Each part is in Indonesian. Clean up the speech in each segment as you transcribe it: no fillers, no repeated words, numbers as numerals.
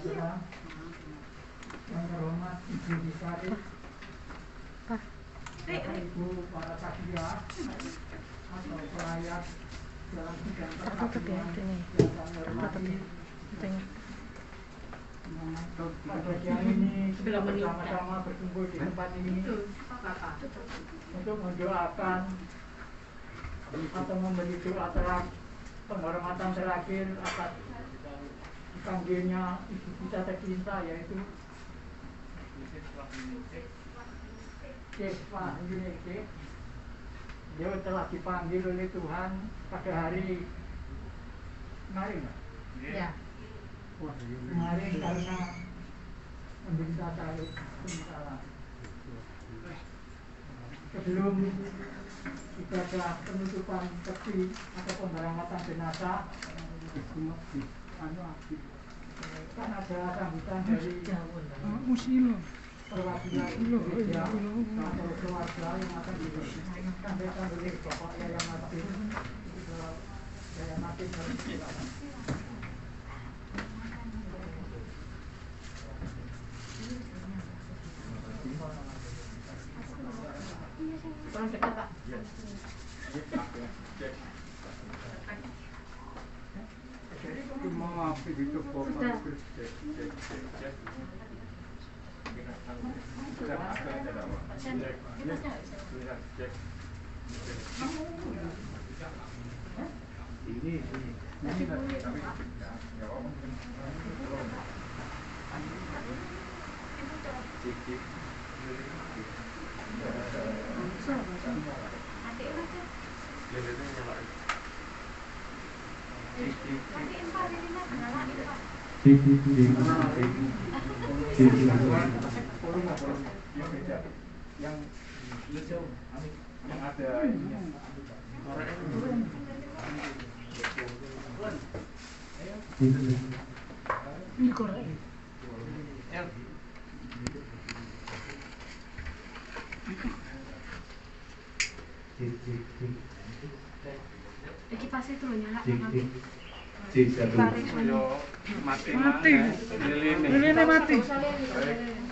Saudara yang terhormat Ibu Disaris, Bapak Ibu para sakya atau pelayan dalam bidang pertanian yang kami hormati. Pada siang ini kita bersama-sama berkumpul di tempat ini untuk mendoakan atau memberi doa penghormatan terakhir atas dipanggilnya ibu kita tercinta, yaitu Kesva Yunike. Dia telah dipanggil oleh Tuhan pada hari kemarin, ya. Kemarin karena menderita salib sementara. Sebelum ibadah penutupan peti atau pemberangkatan jenazah, kan ada sambutan dari perwakilan gereja atau keluarga yang akan disampaikan oleh Bapak Yaya Martin. Yaya Martin harus silakan. Kurang dekat, Pak. Yang ada ini korek. Iki pasti itu loh nyala. Mati. Lilin mati.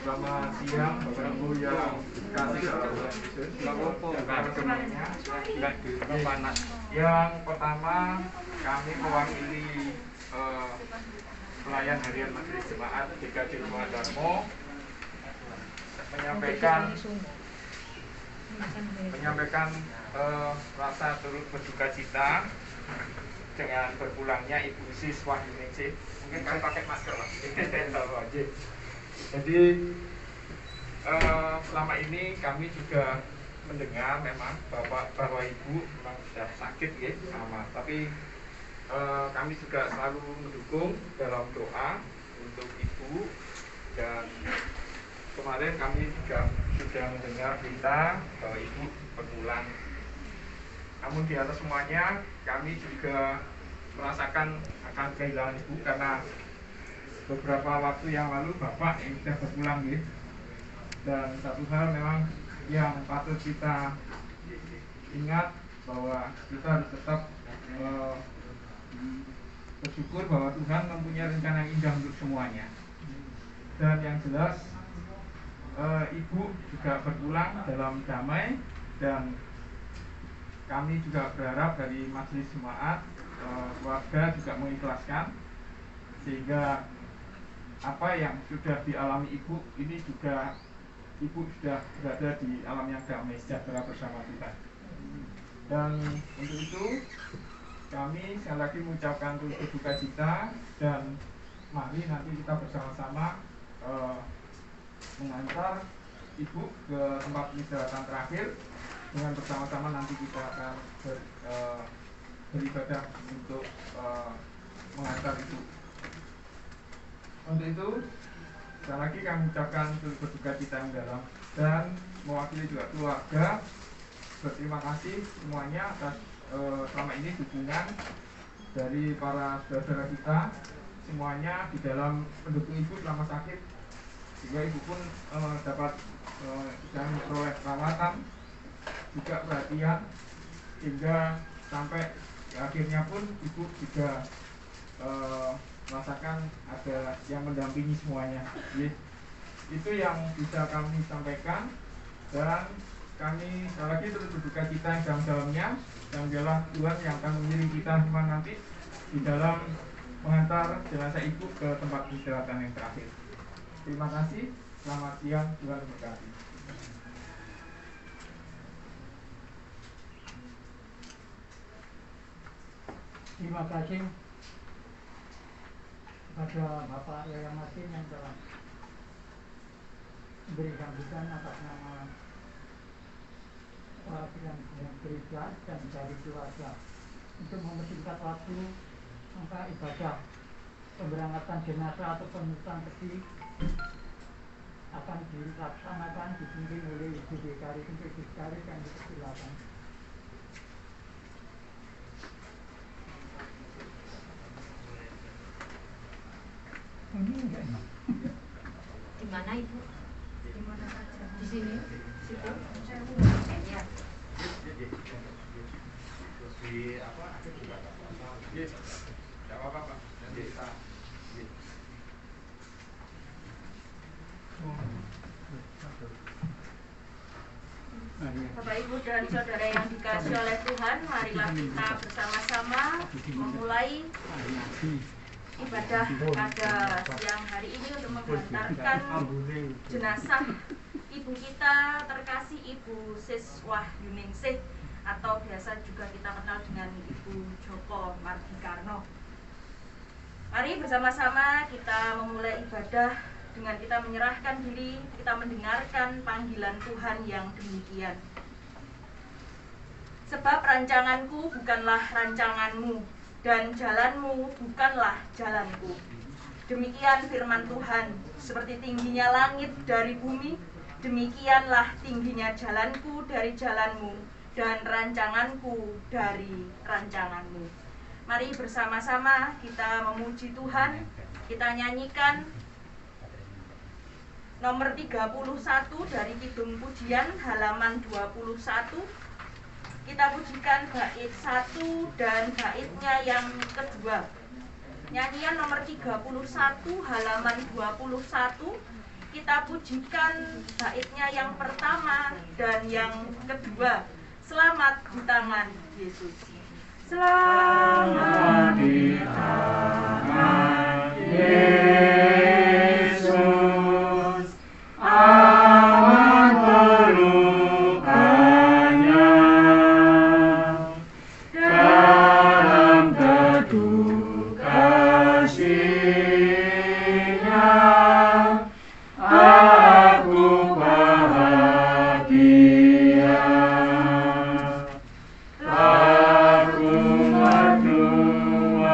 Selamat siang Bapak Ibu yang kasih panas. Yang pertama, kami mewakili pelayan harian Majelis Jemaat GKJ Rumah Darmo menyampaikan rasa turut berduka cita dengan berpulangnya Ibu Sis Wahyuningsih. Mungkin kalian pakai masker lah. Jadi selama ini kami juga mendengar memang bahwa Ibu memang sudah sakit ya, sama. Tapi kami juga selalu mendukung dalam doa untuk Ibu, dan kemarin kami juga sudah mendengar berita bahwa Ibu berpulang. Namun di atas semuanya kami juga merasakan akan kehilangan Ibu, karena beberapa waktu yang lalu Bapak yang sudah berpulang ya. Dan satu hal memang yang patut kita ingat, bahwa kita harus tetap bersyukur bahwa Tuhan mempunyai rencana yang indah untuk semuanya. Dan yang jelas Ibu juga berpulang dalam damai, dan kami juga berharap dari Majelis Jemaat keluarga juga mengikhlaskan, sehingga apa yang sudah dialami Ibu ini juga Ibu sudah berada di alam yang damai sejahtera bersama Tuhan. Dan untuk itu kami sekali lagi mengucapkan turut berduka cita, dan mari nanti kita bersama-sama mengantar Ibu ke tempat peristirahatan terakhir, dengan bersama-sama nanti kita akan beribadah untuk mengantar Ibu. Untuk itu sekali lagi kami ucapkan turut berduka cita yang dalam, dan mewakili juga keluarga berterima kasih semuanya atas selama ini dukungan dari para saudara kita semuanya di dalam mendukung Ibu selama sakit, sehingga Ibu pun dapat dan memperoleh perawatan, juga perhatian, hingga sampai akhirnya pun Ibu juga merasakan ada yang mendampingi semuanya. Itu yang bisa kami sampaikan, dan kami sekali lagi terus berduka cita yang dalam-dalamnya, dan biarlah Tuhan yang akan mengiring kita semua nanti di dalam mengantar jenazah ibu ke tempat peristirahatan yang terakhir. Terima kasih, selamat siang, Tuhan memberkati. Terima kasih kepada Bapak Yaya Martin yang telah memberi sambutan atas nama yang gereja dan dari keluarga untuk mempersingkat waktu angka ibadah pemberangkatan jenazah atau penutupan peti akan dilaksanakan dipimpin oleh Ibu Vikaris. Untuk Ibu Vikaris yang dipersilakan. Di mana Ibu? Di mana saja? Di sini? Situ? Ya. Di apa? Tidak apa-apa, Pak. Nanti kita Bapak Ibu dan Saudara yang dikasihi oleh Tuhan, marilah kita bersama-sama memulai ibadah pada siang hari ini untuk mengantarkan jenazah ibu kita terkasih, Ibu Siswah Yuningsih, atau biasa juga kita kenal dengan Ibu Joko Mardikarno. Mari bersama-sama kita memulai ibadah dengan kita menyerahkan diri, kita mendengarkan panggilan Tuhan yang demikian. Sebab rancanganku bukanlah rancanganmu, dan jalanmu bukanlah jalanku. Demikian firman Tuhan, seperti tingginya langit dari bumi, demikianlah tingginya jalanku dari jalanmu, dan rancanganku dari rancanganmu. Mari bersama-sama kita memuji Tuhan, kita nyanyikan nomor 31 dari Kidung Pujian halaman 21. Kita pujikan bait 1 dan baitnya yang kedua. Nyanyian nomor 31 halaman 21. Kita pujikan baitnya yang pertama dan yang kedua. Selamat di tangan Yesus. Selamat di tangan Yesus. Aman pelukannya, dalam teduh kasih-Nya aku bahagia. Aku berdua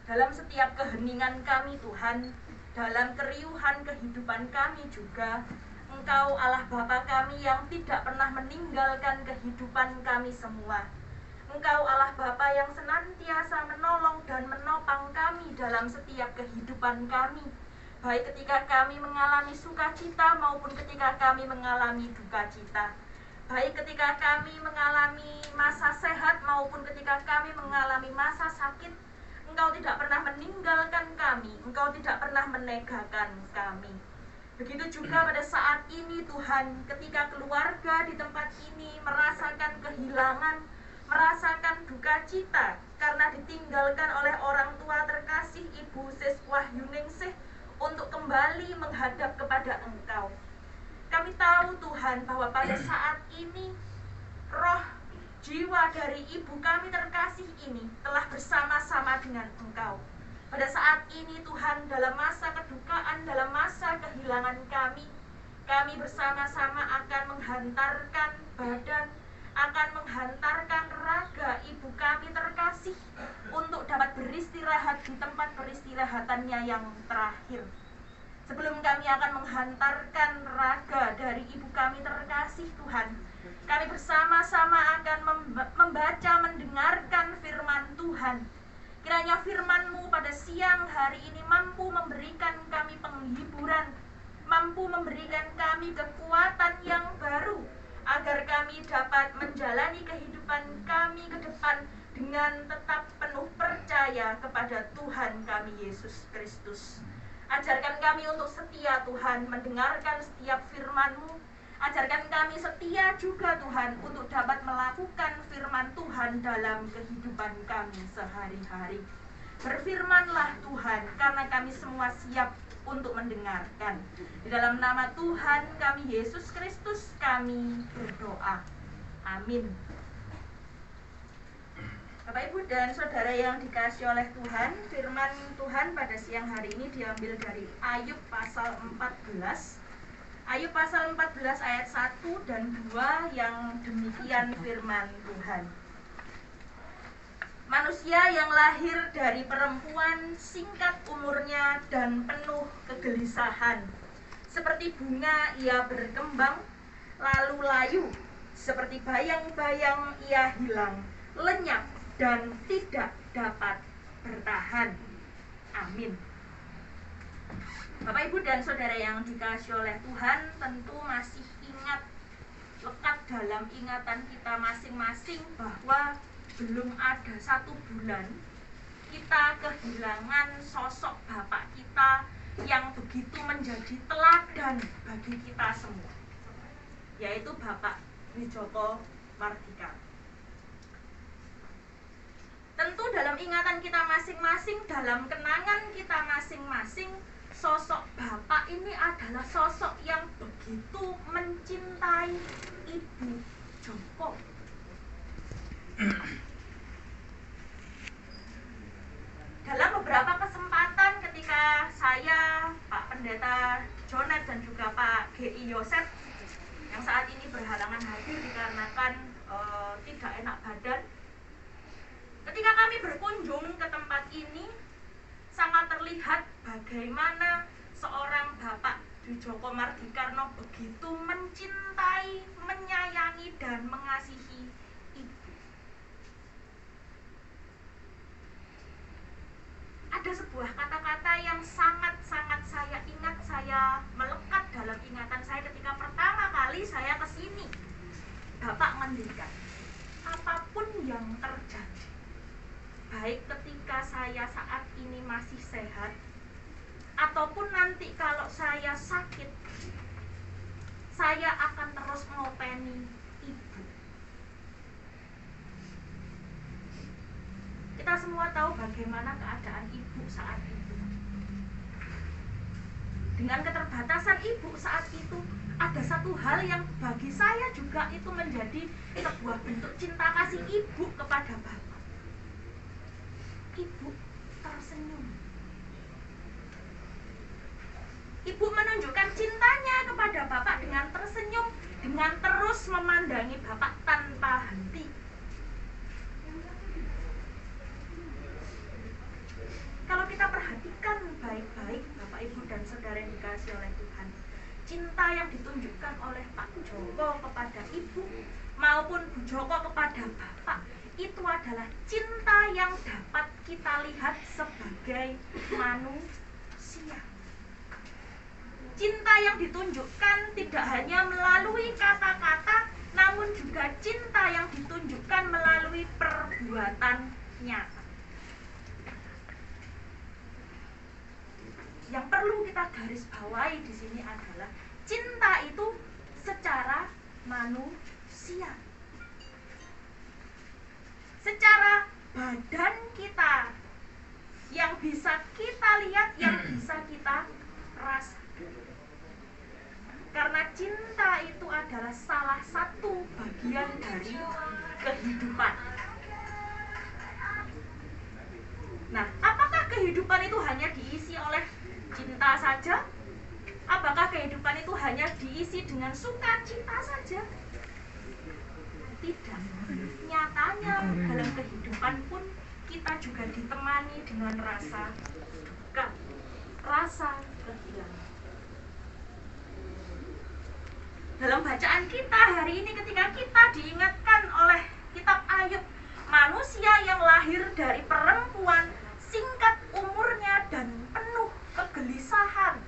dalam setiap keheningan kami Tuhan, dalam keriuhan kehidupan kami juga, Engkau Allah Bapa kami yang tidak pernah meninggalkan kehidupan kami semua. Engkau Allah Bapa yang senantiasa menolong dan menopang kami dalam setiap kehidupan kami, baik ketika kami mengalami sukacita maupun ketika kami mengalami duka cita, baik ketika kami mengalami masa sehat maupun ketika kami mengalami masa sakit. Engkau tidak pernah meninggalkan kami, Engkau tidak pernah menegakkan kami. Begitu juga pada saat ini Tuhan, ketika keluarga di tempat ini merasakan kehilangan, merasakan duka cita karena ditinggalkan oleh orang tua terkasih Ibu Sis Wahyuningsih untuk kembali menghadap kepada Engkau. Kami tahu Tuhan bahwa pada saat ini roh jiwa dari ibu kami terkasih ini telah bersama-sama dengan Engkau. Pada saat ini Tuhan, dalam masa kedukaan, dalam masa kehilangan kami bersama-sama akan menghantarkan badan, akan menghantarkan raga ibu kami terkasih untuk dapat beristirahat di tempat peristirahatannya yang terakhir. Sebelum kami akan menghantarkan raga dari ibu kami terkasih Tuhan, kami bersama-sama akan membaca, mendengarkan firman Tuhan. Kiranya firman-Mu pada siang hari ini mampu memberikan kami penghiburan, mampu memberikan kami kekuatan yang baru, agar kami dapat menjalani kehidupan kami ke depan dengan tetap penuh percaya kepada Tuhan kami Yesus Kristus. Ajarkan kami untuk setia Tuhan, mendengarkan setiap firman-Mu. Ajarkan kami setia juga Tuhan untuk dapat melakukan firman Tuhan dalam kehidupan kami sehari-hari. Berfirmanlah Tuhan, karena kami semua siap untuk mendengarkan. Di dalam nama Tuhan kami Yesus Kristus kami berdoa. Amin. Bapak Ibu dan Saudara yang dikasihi oleh Tuhan, firman Tuhan pada siang hari ini diambil dari Ayub pasal 14. Ayub pasal 14 ayat 1 dan 2 yang demikian firman Tuhan. Manusia yang lahir dari perempuan singkat umurnya dan penuh kegelisahan. Seperti bunga ia berkembang, lalu layu. Seperti bayang-bayang ia hilang, lenyap dan tidak dapat bertahan. Amin. Bapak Ibu dan Saudara yang dikasihi oleh Tuhan, tentu masih ingat, lekat dalam ingatan kita masing-masing bahwa belum ada 1 bulan kita kehilangan sosok Bapak kita yang begitu menjadi teladan bagi kita semua, yaitu Bapak Wijoko Mardika. Tentu dalam ingatan kita masing-masing, dalam kenangan kita masing-masing, sosok Bapak ini adalah sosok yang begitu mencintai Ibu Joko. Dalam beberapa kesempatan ketika saya, Pak Pendeta Jonet dan juga Pak G.I. Yosef yang saat ini berhalangan hadir dikarenakan tidak enak badan, ketika kami berkunjung ke tempat ini, sangat terlihat bagaimana seorang Bapak Wijoko Mardikarno begitu mencintai, menyayangi, dan mengasihi Ibu. Ada sebuah kata-kata yang sangat-sangat saya ingat, saya melekat dalam ingatan saya ketika pertama kali saya ke sini. Bapak ngendikan, apapun yang terjadi, baik ketika saya saat ini masih sehat ataupun nanti kalau saya sakit, saya akan terus mengopeni Ibu. Kita semua tahu bagaimana keadaan Ibu saat itu. Dengan keterbatasan Ibu saat itu, ada satu hal yang bagi saya juga itu menjadi sebuah bentuk cinta kasih Ibu kepada Bapak. Ibu tersenyum. Ibu menunjukkan cintanya kepada Bapak dengan tersenyum, dengan terus memandangi Bapak tanpa henti. yang dikasihi oleh Tuhan, cinta yang ditunjukkan oleh Pak Joko kepada Ibu maupun Bu Joko kepada Bapak itu adalah cinta yang dapat kita lihat sebagai manusia. Cinta yang ditunjukkan tidak hanya melalui kata-kata, namun juga cinta yang ditunjukkan melalui perbuatan nyata. Yang perlu kita garis bawahi di sini adalah cinta itu secara manusia. Secara badan kita yang bisa kita lihat, yang bisa kita rasakan. Karena cinta itu adalah salah satu bagian dari kehidupan. Nah, apakah kehidupan itu hanya diisi oleh cinta saja? Apakah kehidupan itu hanya diisi dengan sukacita saja? Tidak. Nyatanya dalam kehidupan pun kita juga ditemani dengan rasa duka, rasa kehilangan. Dalam bacaan kita hari ini ketika kita diingatkan oleh kitab Ayub, manusia yang lahir dari perempuan, singkat umurnya dan penuh kegelisahan.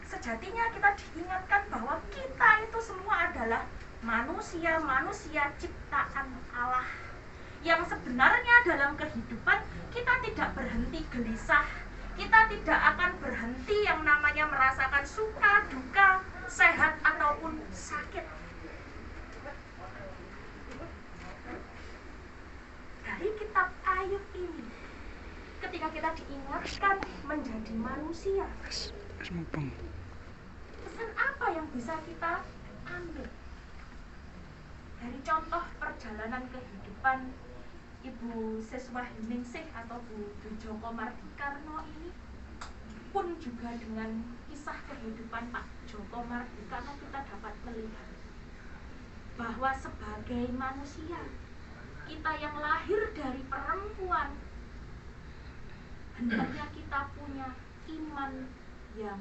Sejatinya kita diingatkan bahwa kita itu semua adalah manusia-manusia ciptaan Allah yang sebenarnya dalam kehidupan kita tidak berhenti gelisah, kita tidak akan berhenti yang namanya merasakan suka, duka, sehat ataupun sakit. Dari kitab Ayub ini, ketika kita diingatkan menjadi manusia, pesan apa yang bisa kita ambil dari contoh perjalanan kehidupan Ibu Seswahyuningsih atau Bu Joko Mardikarno ini, pun juga dengan kisah kehidupan Pak Joko Mardikarno kita dapat melihat bahwa sebagai manusia, kita yang lahir dari perempuan, hendaknya kita punya iman yang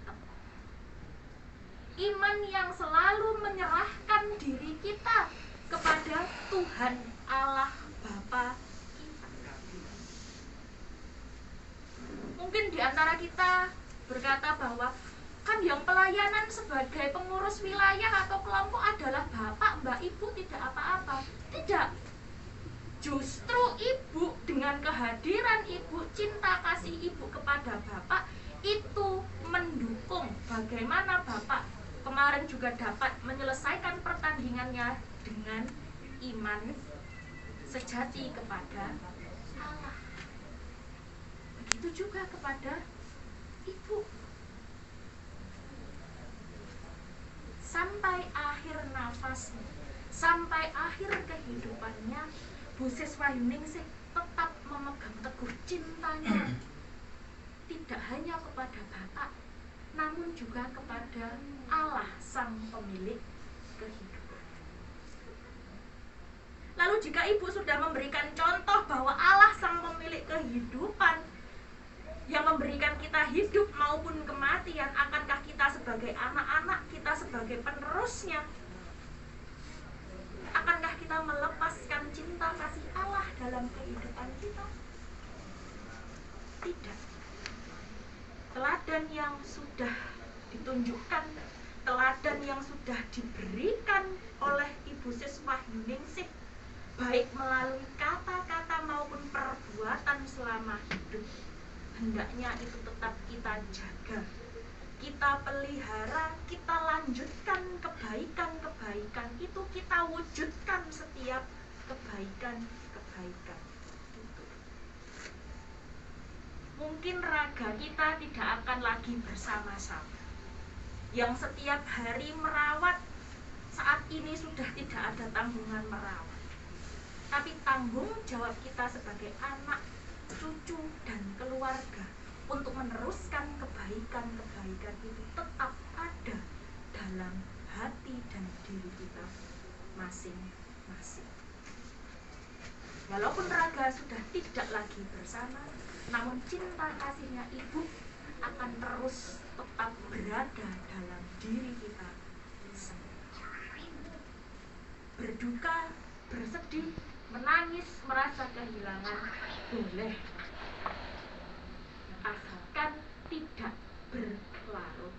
teguh. Iman yang selalu menyerahkan diri kita kepada Tuhan Allah Bapa kita. Mungkin di antara kita berkata bahwa kan yang pelayanan sebagai pengurus wilayah atau kelompok adalah Bapak, Mbak, Ibu, tidak apa-apa. Tidak. Justru Ibu dengan kehadiran Ibu, cinta kasih Ibu kepada Bapak itu mendukung bagaimana Bapak kemarin juga dapat menyelesaikan pertandingannya dengan iman sejati kepada Allah. Begitu juga kepada Ibu. Sampai akhir nafasnya, sampai akhir kehidupannya, Bu Seswahyuningsih tetap memegang teguh cintanya, tidak hanya kepada Bapak, namun juga kepada Allah sang pemilik kehidupan. Lalu jika Ibu sudah memberikan contoh bahwa Allah sang pemilik kehidupan yang memberikan kita hidup maupun kematian, akankah kita sebagai anak-anak, kita sebagai penerusnya, akankah kita melepaskan cinta kasih Allah dalam kehidupan kita? Tidak. Teladan yang sudah ditunjukkan, teladan yang sudah diberikan oleh Ibu Seswahyuningsih, baik melalui kata-kata maupun perbuatan selama hidup, hendaknya itu tetap kita jaga, kita pelihara, kita lanjutkan kebaikan-kebaikan itu, kita wujudkan setiap kebaikan-kebaikan itu. Mungkin raga kita tidak akan lagi bersama-sama, yang setiap hari merawat, saat ini sudah tidak ada tanggungan merawat. Tapi tanggung jawab kita sebagai anak, cucu, dan keluarga untuk meneruskan kebaikan-kebaikan itu tetap ada dalam hati dan diri kita masing-masing. Walaupun raga sudah tidak lagi bersama, namun cinta kasihnya Ibu akan terus tetap berada dalam diri kita. Berduka, bersedih, menangis, merasa kehilangan boleh, asalkan tidak berlarut-larut.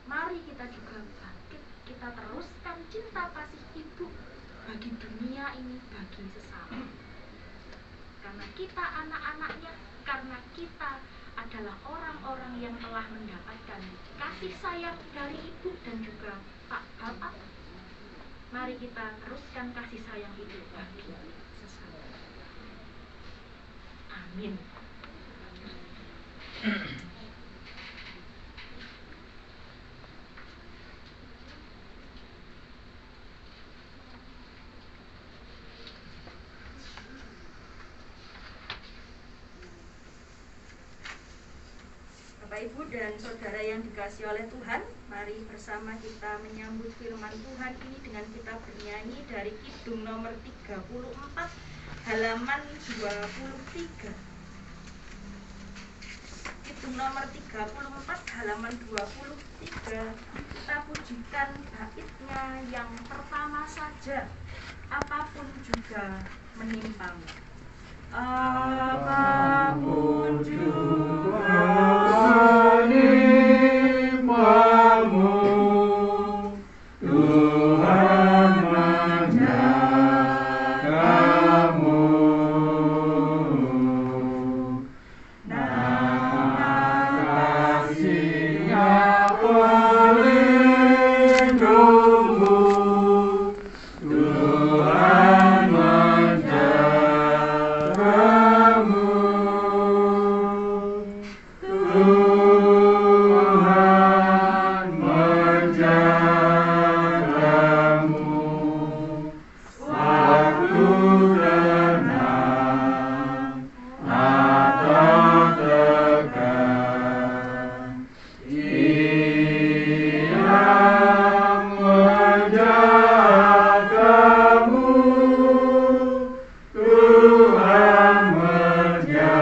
Mari kita juga bangkit, kita teruskan cinta kasih ibu bagi dunia ini, bagi sesama. Karena kita anak-anaknya, karena kita adalah orang-orang yang telah mendapatkan kasih sayang dari ibu dan juga Pak Bapak. Mari kita teruskan kasih sayang itu bagi sesama. Amin. Bapak, Ibu, dan Saudara yang dikasihi oleh Tuhan, mari bersama kita menyambut firman Tuhan ini dengan kita bernyanyi dari Kidung nomor 34, halaman 23. Kidung nomor 34, halaman 23. Kita pujikan baitnya yang pertama saja, apapun juga menimpamu. Apapun juga menimpamu, Tuhan menjagamu. Nah, kasih-Nya pelindungmu, Tuhan menjagamu. Tuhan menjagamu waktu tenang atau tegang. Ia menjagamu, Tuhan menjagamu.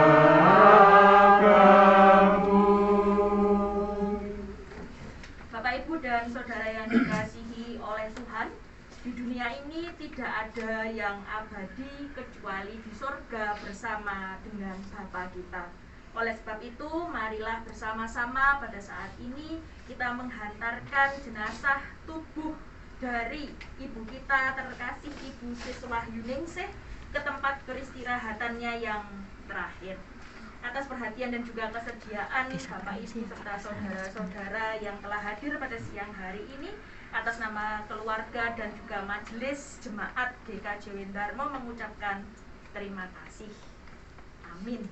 Bapak, Ibu, dan Saudara yang dikasihi oleh Tuhan, di dunia ini tidak ada yang abadi kecuali di sorga bersama dengan Bapa kita. Oleh sebab itu, marilah bersama-sama pada saat ini kita menghantarkan jenazah tubuh dari ibu kita terkasih, Ibu Siswahyuningsih, ke tempat peristirahatannya yang terakhir. Atas perhatian dan juga kesediaan Bapak, Ibu, serta saudara-saudara yang telah hadir pada siang hari ini, atas nama keluarga dan juga majelis jemaat GKJ Windarmo mengucapkan terima kasih. Amin.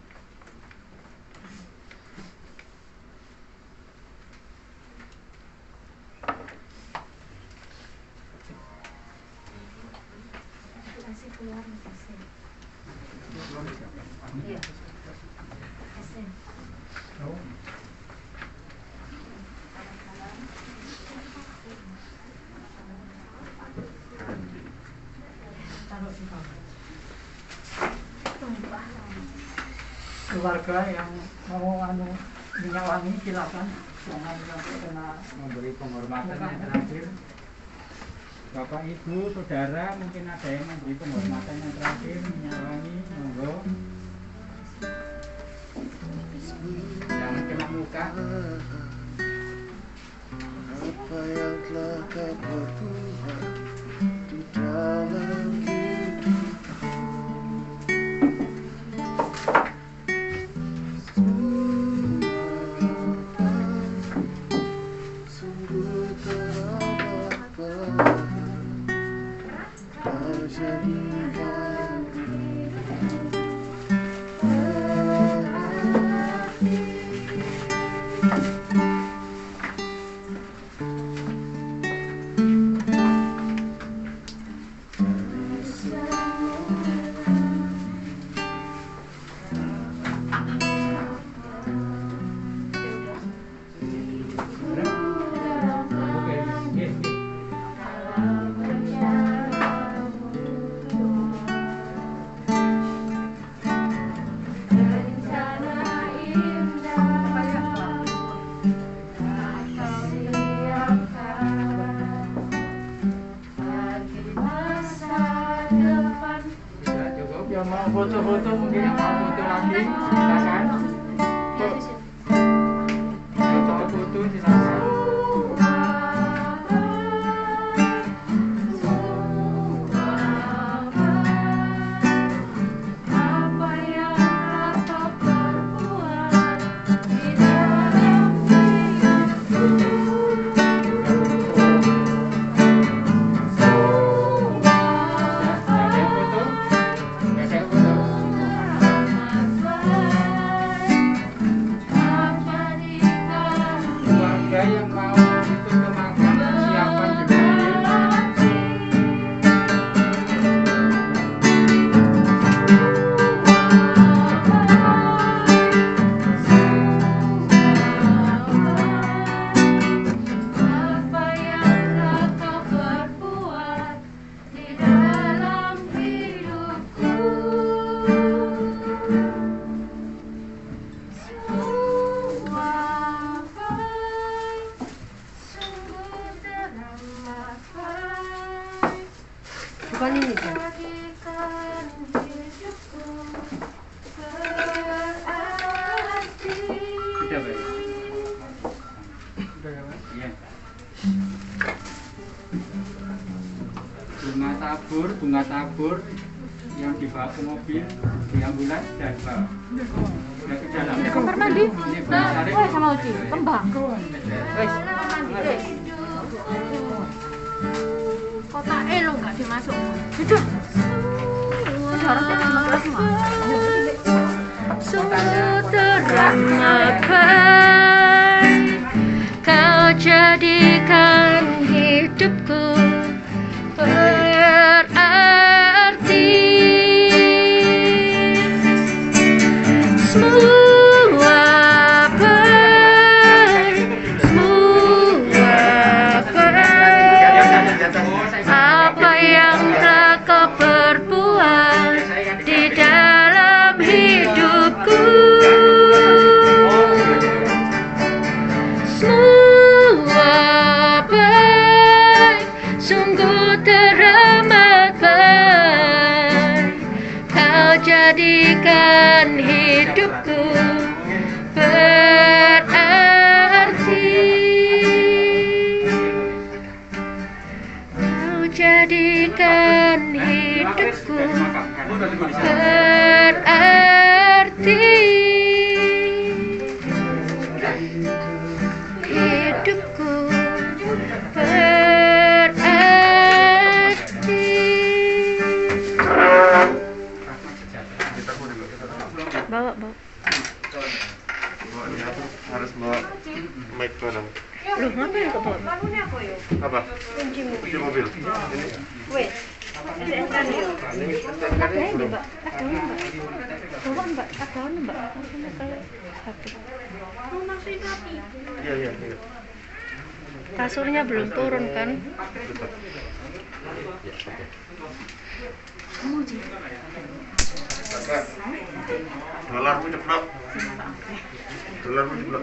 Masih keluar masih. Iya. Masih. Keluarga yang mau minyak wangi silakan, jangan sampai kena memberi penghormatan yang terakhir. Bapak, Ibu, Saudara, mungkin ada yang memberi penghormatan yang terakhir, minyak wangi, monggo. Jangan kena muka. Apa yang telah kau perbuat di dalam hidupku, sungguh tak apa. Kau jadikan Yang mau foto-foto mungkin yang mau foto lagi silakan. Foto-foto silakan. Yang mau itu ke makam siapa Apa yang kau perbuat di dalam hidupku, semua baik, sungguh teramat baik. Bukan ini kan? Jadikan hidupku berarti. Sudah baik. Iya. Bunga tabur yang dibawa ke mobil di ambulans dan bawa ke dalam. Kamar mandi. Ini bunga sari. Oh, sama Uci. Kembang. Wes. Kotak lo nggak dimasuk. Sudah. Harusnya dimasuk semua. Sungguh teramat baik, kau jadikan hidupku berarti. Semua baik, semua baik. Apa yang telah kau perbuat di dalam hidupku, semua baik, sungguh teramat baik. Kau jadikan hidupku berarti. Kau jadikan hidupku berarti. Hidupku berarti. Bawa. Harus bawa mic bareng. Loh, ngapain kau bawa? Apa? Kunci mobil. Ini. Wes. Ini belum. Bawa Mbak, ada Mbak. Iya. Kasurnya belum turun kan? Dolarmu ceplok. Dolarmu ceplok.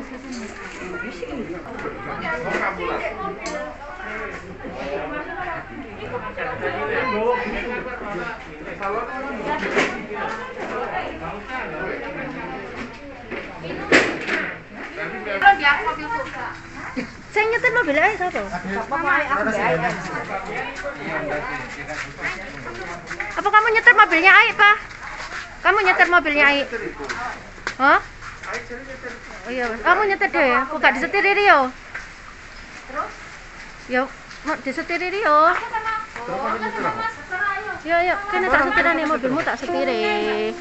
Saya nyetir mobil aja siapa? Apa kamu nyetir mobilnya Aik, Pak? Kamu nyetir mobilnya Aik? Hah? Oh iya, kamu nyetir deh. Kok gak disetir Rio? Ya, mau disetir Rio. Ya, kene tak setirane mobilmu tak setire.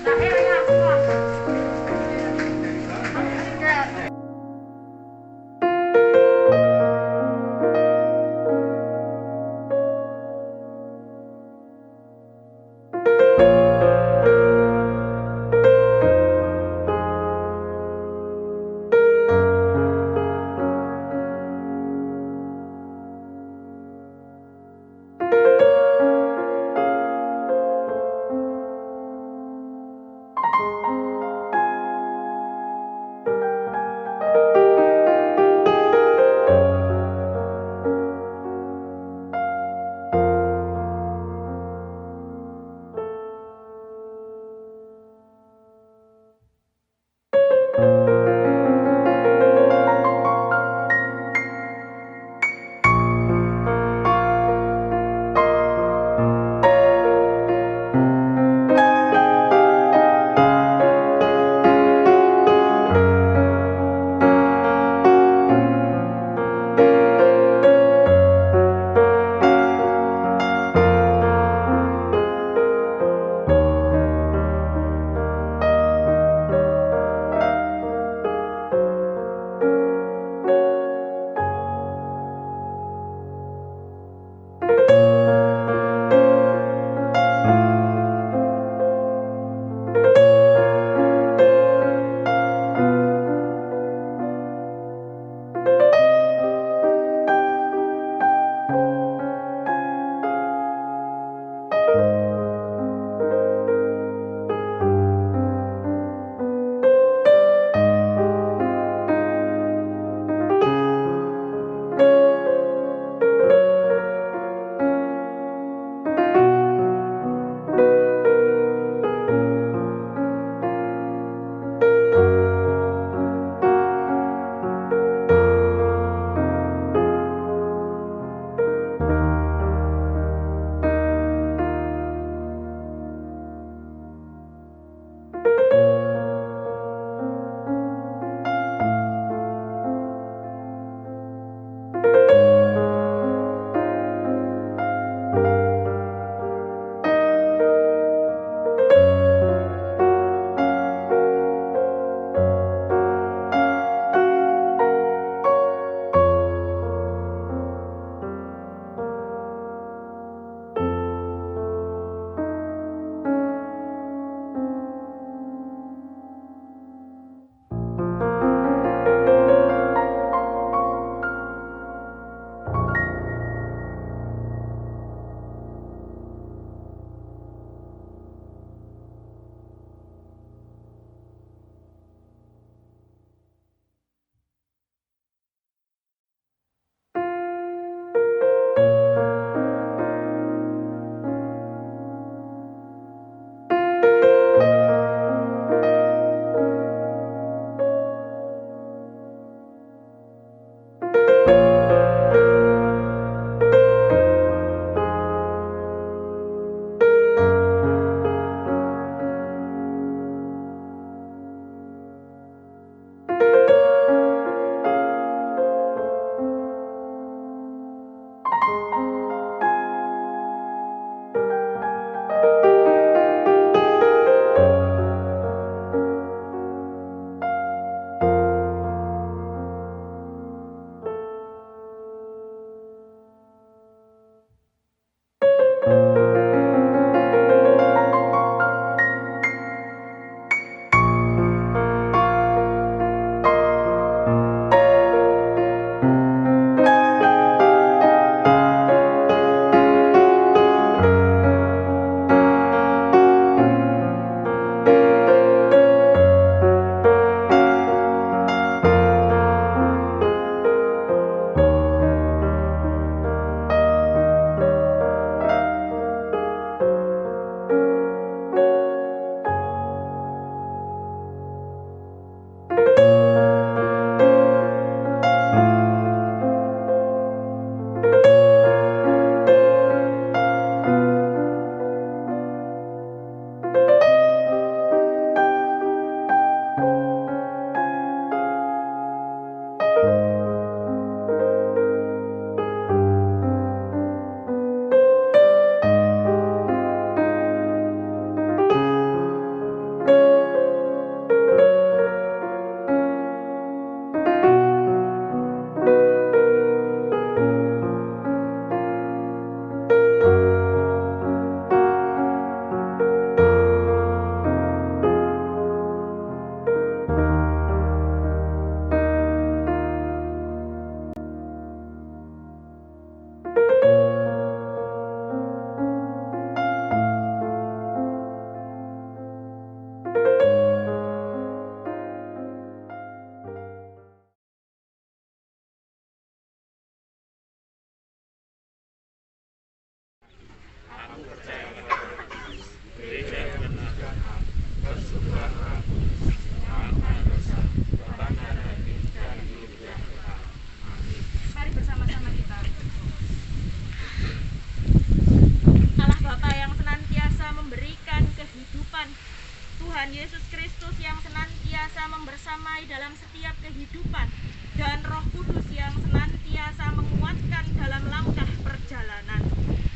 Tuhan Yesus Kristus yang senantiasa membersamai dalam setiap kehidupan, dan Roh Kudus yang senantiasa menguatkan dalam langkah perjalanan.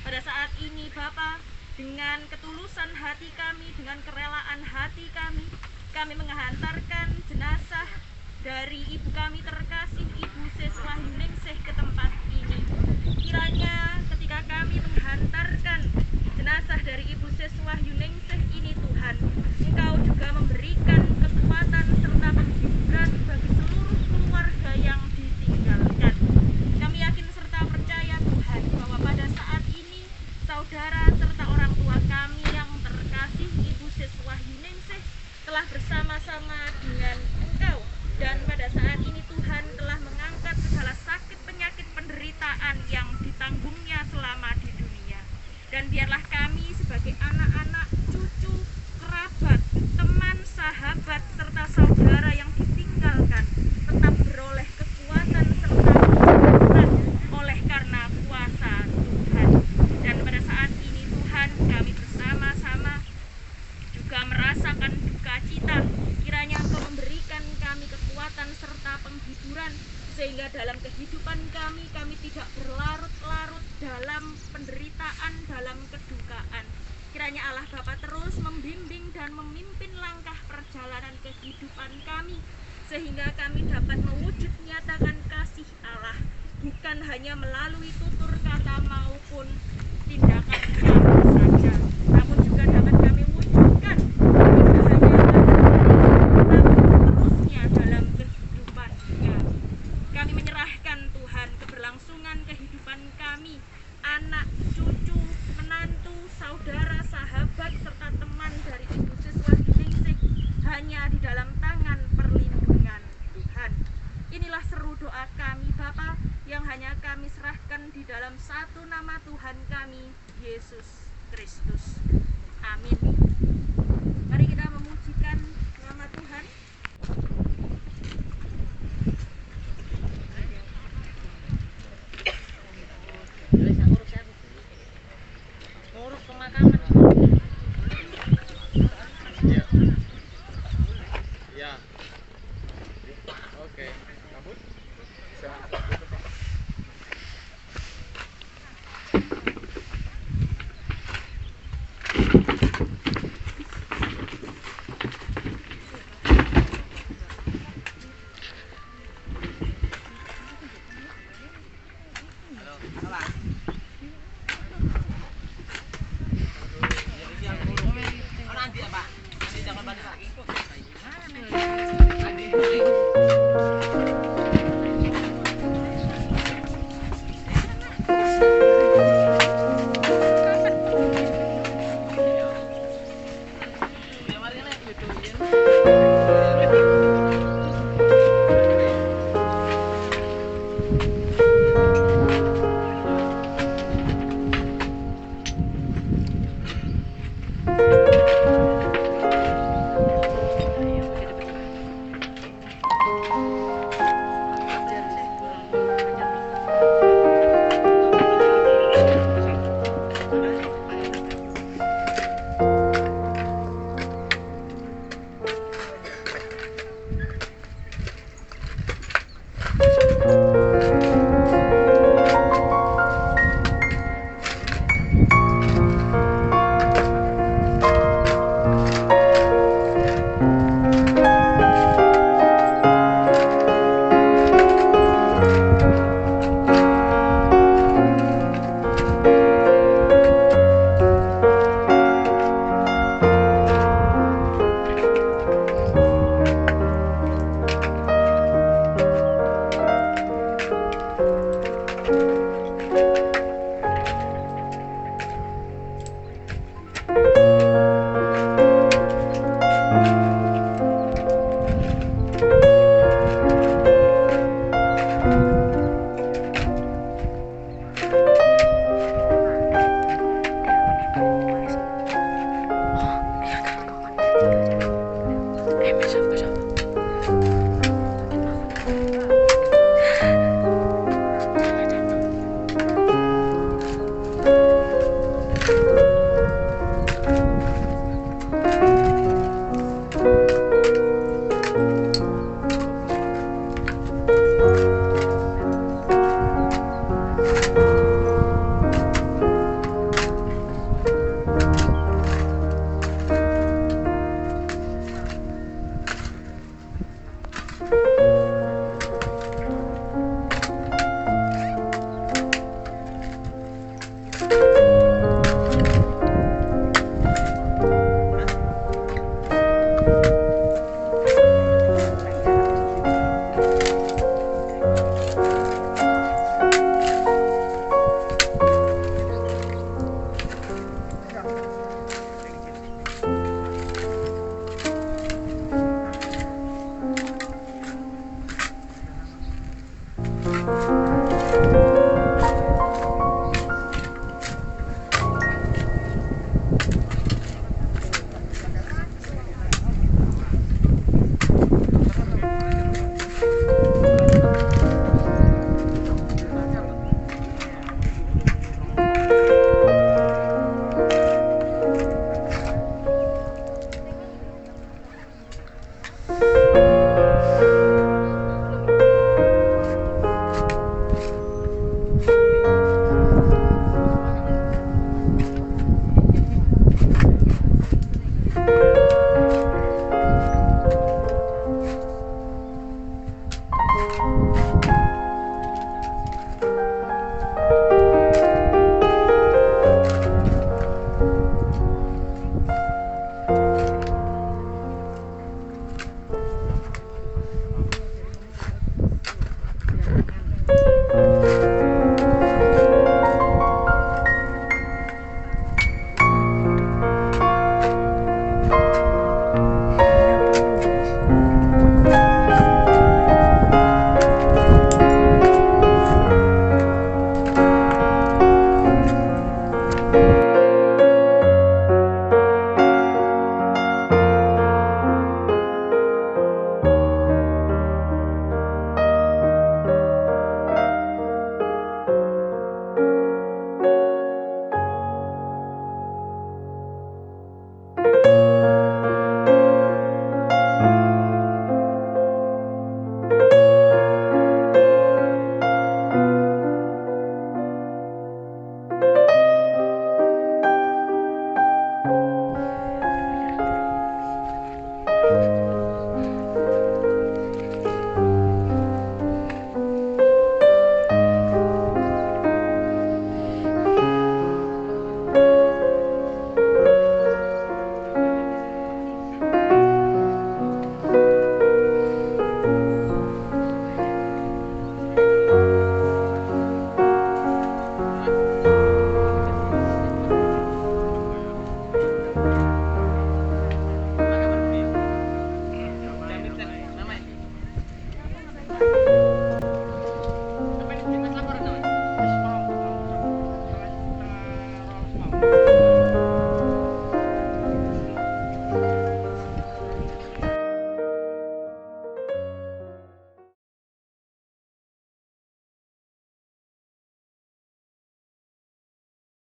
Pada saat ini Bapa, dengan ketulusan hati kami, dengan kerelaan hati kami menghantarkan jenazah dari ibu kami terkasih, Ibu Seswahyuningsih, ke tempat ini. Kiranya ketika kami menghantarkan jenazah dari Ibu Seswahyuningsih ini, Tuhan, Engkau juga memberikan kekuatan serta penghiburan bagi seluruh keluarga yang ditinggalkan. Kami yakin serta percaya, Tuhan, bahwa pada saat ini saudara serta orang tua kami yang terkasih, Ibu Seswahyuningsih, telah bersama-sama dengan Engkau, dan pada saat ini Tuhan telah mengangkat segala sakit, penyakit, penderitaan yang ditanggungnya selama di dunia. Dan biarlah kami sebagai anak-anak, cucu, kerabat, teman, sahabat, serta saudara yang ditinggalkan tetap beroleh kekuatan serta kehidupan oleh karena kuasa Tuhan. Dan pada saat ini Tuhan, kami bersama-sama juga merasakan duka cita. Kiranya Engkau memberikan kami kekuatan serta penghiburan, sehingga dalam kehidupan kami tidak berlarut-larut dalam penderitaan, dalam kedukaan. Kiranya Allah Bapa terus membimbing dan memimpin langkah perjalanan kehidupan kami, sehingga kami dapat mewujud nyatakan kasih Allah, bukan hanya melalui tutur kata maupun tindakan kami saja, namun juga dapat kami wujudkan terusnya dalam kehidupan kami. Kami menyerahkan Tuhan keberlangsungan kehidupan kami, anak, cucu, menantu, saudara, sahabat, serta teman dari Ibu Seswahyuningsih hanya di dalam tangan perlindungan Tuhan. Inilah seru doa kami Bapa, yang hanya kami serahkan di dalam satu nama Tuhan kami, Yesus Kristus. Amin. Mari kita memujikan nama Tuhan. Ngurus pemakaman. Ya. Oke. Rambut bisa. Gitu.